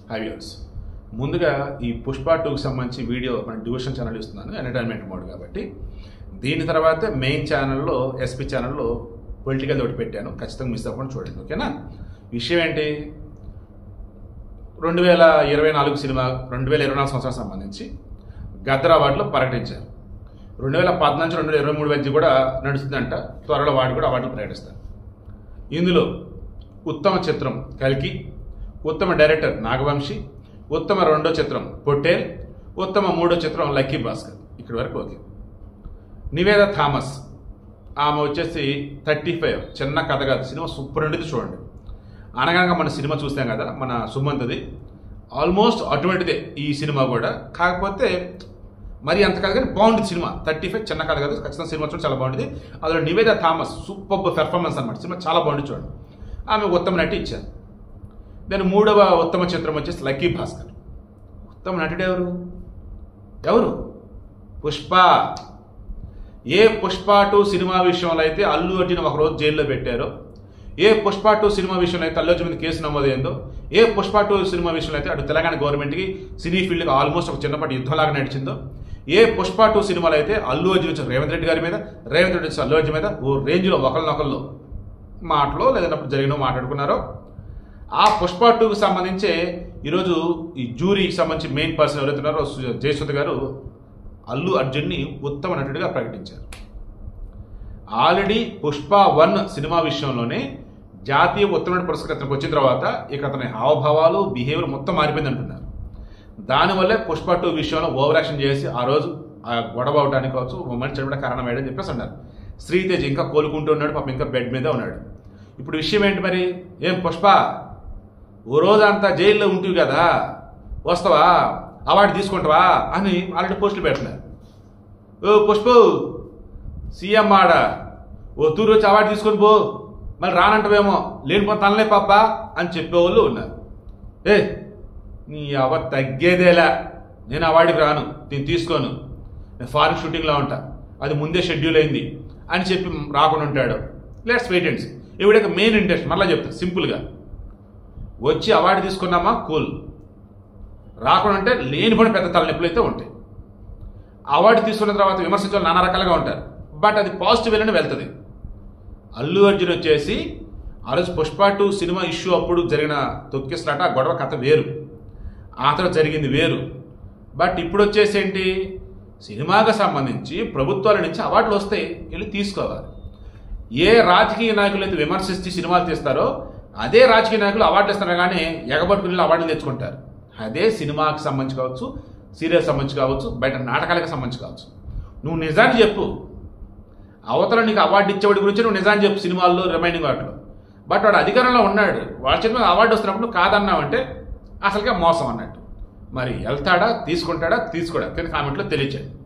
High viewers, ముందుగా ఈ పుష్ప 2కి సంబంధించి వీడియో మన డివోషన్ ఛానల్ ఇస్తున్నాను, ఎంటర్టైన్మెంట్ మోడ్ కాబట్టి. దీని తర్వాత మెయిన్ ఛానల్లో ఎస్పీ ఛానల్లో పొలిటికల్ ఒకటి పెట్టాను, ఖచ్చితంగా మిస్ అవ్వకుండా చూడండి, ఓకేనా. విషయం ఏంటి, 2024 సినిమా 2024 సంవత్సరానికి సంబంధించి గద్దర్ అవార్డులో ప్రకటించారు. 2014 నుంచి 2023 మధ్య కూడా నడుస్తుందంట, త్వరలో కూడా అవార్డులు ప్రకటిస్తారు. ఇందులో ఉత్తమ చిత్రం కల్కి, ఉత్తమ డైరెక్టర్ నాగవంశి, ఉత్తమ రెండో చిత్రం పొట్టేల్, ఉత్తమ మూడో చిత్రం లక్కీ భాస్కర్. ఇక్కడి వరకు ఓకే. నివేద థామస్ ఆమె వచ్చేసి 35, చిన్న కథ కాదు, సినిమా సూపర్ ఉండేది, చూడండి. అనగా మన సినిమా చూస్తాం కదా, మన సుమంత్ది, ఆల్మోస్ట్ అటువంటిదే ఈ సినిమా కూడా, కాకపోతే మరి అంత కాదు కానీ బాగుంటుంది సినిమా. 35 చిన్న కథ కాదు, ఖచ్చితంగా సినిమా చూడండి, చాలా బాగుంటుంది. అందులో నివేద థామస్ సూపర్ పెర్ఫార్మెన్స్ అనమాట, సినిమా చాలా బాగుంటుంది, చూడండి. ఆమె ఉత్తమ నటి ఇచ్చారు. దాని మూడవ ఉత్తమ చిత్రం వచ్చేసి లక్కీ భాస్కర్. ఉత్తమ నటుడు ఎవరు? పుష్ప. ఏ పుష్ప 2 సినిమా విషయంలో అయితే అల్లు అర్జున్ ఒకరోజు జైల్లో పెట్టారో, ఏ పుష్ప 2 సినిమా విషయంలో అయితే అల్లు అర్జున్ మీద కేసు నమోదైందో, ఏ పుష్ప 2 సినిమా విషయంలో అయితే అటు తెలంగాణ గవర్నమెంట్కి సినీ ఫీల్డ్కి ఆల్మోస్ట్ ఒక చిన్నపాటి యుద్ధంలాగా నడిచిందో, ఏ పుష్ప 2 సినిమాలో అయితే అల్లు అర్జున్ వచ్చి రేవంత్ రెడ్డి గారి మీద, రేవంత్ రెడ్డి వచ్చి అల్లు అర్జున్ మీద ఓ రేంజ్లో ఒకరినొకళ్ళు మాటలో లేదన్నప్పుడు జరిగిన మాట్లాడుకున్నారో, ఆ పుష్ప 2కి సంబంధించే ఈరోజు ఈ జ్యూరీకి సంబంధించి మెయిన్ పర్సన్ ఎవరైతున్నారో జయసుధ గారు అల్లు అర్జున్ని ఉత్తమ నటుడిగా ప్రకటించారు. ఆల్రెడీ పుష్ప 1 సినిమా విషయంలోనే జాతీయ ఉత్తమ నటి పురస్కారం వచ్చిన తర్వాత ఇక అతని హావభావాలు బిహేవియర్ మొత్తం మారిపోయింది అంటున్నారు. దానివల్లే పుష్ప 2 విషయంలో ఓవర్ యాక్షన్ చేసి ఆ రోజు ఆ గొడవ అవడానికి కావచ్చు, ఉమెన్ చనిపోవడం కారణమయ్యని చెప్పేసి అన్నారు. శ్రీతేజ్ ఇంకా కోలుకుంటూ ఉన్నాడు, పాపం ఇంకా బెడ్ మీద ఉన్నాడు. ఇప్పుడు విషయం ఏంటి మరి, ఏం పుష్ప ఓ రోజంతా జైల్లో ఉంటుంది కదా, వస్తావా, అవార్డు తీసుకుంటావా అని ఆల్రెడీ పోస్టులు పెడుతున్నారు. ఓ పుష్ప సీఎం ఆడ ఓ తూరు వచ్చి అవార్డు తీసుకొని పో, మళ్ళీ రానంటవేమో, లేనిపోతే తనలే పాప అని చెప్పేవాళ్ళు ఉన్నారు. నీ అవ తగ్గేదేలా, నేను అవార్డుకి రాను, నేను తీసుకోను, నేను ఫారెన్ షూటింగ్లో ఉంటా, అది ముందే షెడ్యూల్ అయింది అని చెప్పి రాకుండా ఉంటాడు. Let's wait and see. ఇవిడక మెయిన్ ఇంట్రెస్ట్ మళ్ళీ చెప్తాను సింపుల్గా, వచ్చి అవార్డు తీసుకున్నామా కూల్, రాకుండా అంటే లేనిపోయిన పెద్ద తలనొప్పులు అయితే ఉంటాయి. అవార్డు తీసుకున్న తర్వాత విమర్శించే నానా రకాలుగా ఉంటారు, బట్ అది పాజిటివ్ వేలోనే వెళ్తుంది. అల్లు అర్జున్ వచ్చేసి ఆ రోజు పుష్ప 2 సినిమా ఇష్యూ అప్పుడు జరిగిన తొక్కిసలాట గొడవ కథ వేరు, ఆ తర్వాత జరిగింది వేరు. బట్ ఇప్పుడు వచ్చేసి ఏంటి, సినిమాకి సంబంధించి ప్రభుత్వాల నుంచి అవార్డులు వస్తాయి, వెళ్ళి తీసుకోవాలి. ఏ రాజకీయ నాయకులు అయితే విమర్శించి సినిమాలు తీస్తారో అదే రాజకీయ నాయకులు అవార్డులు ఇస్తారు, కానీ ఎగబట్టుకుని అవార్డులు తెచ్చుకుంటారు. అదే సినిమాకి సంబంధించి కావచ్చు, సీరియల్ సంబంధించి కావచ్చు, బయట నాటకాలకు సంబంధించి కావచ్చు. నువ్వు నిజాన్ని చెప్పు, అవతల నీకు అవార్డు ఇచ్చేవాడి గురించి నువ్వు నిజాన్ని చెప్పు సినిమాల్లో, రిమైనింగ్ వాటిలో. బట్ వాడు అధికారంలో ఉన్నాడు, వాడి చేతి మీద అవార్డు వస్తున్నప్పుడు కాదన్నావంటే అసలుగా మోసం అన్నట్టు. మరి వెళ్తాడా, తీసుకుంటాడా, తీసుకోడా కింద కామెంట్లో తెలియచేయండి.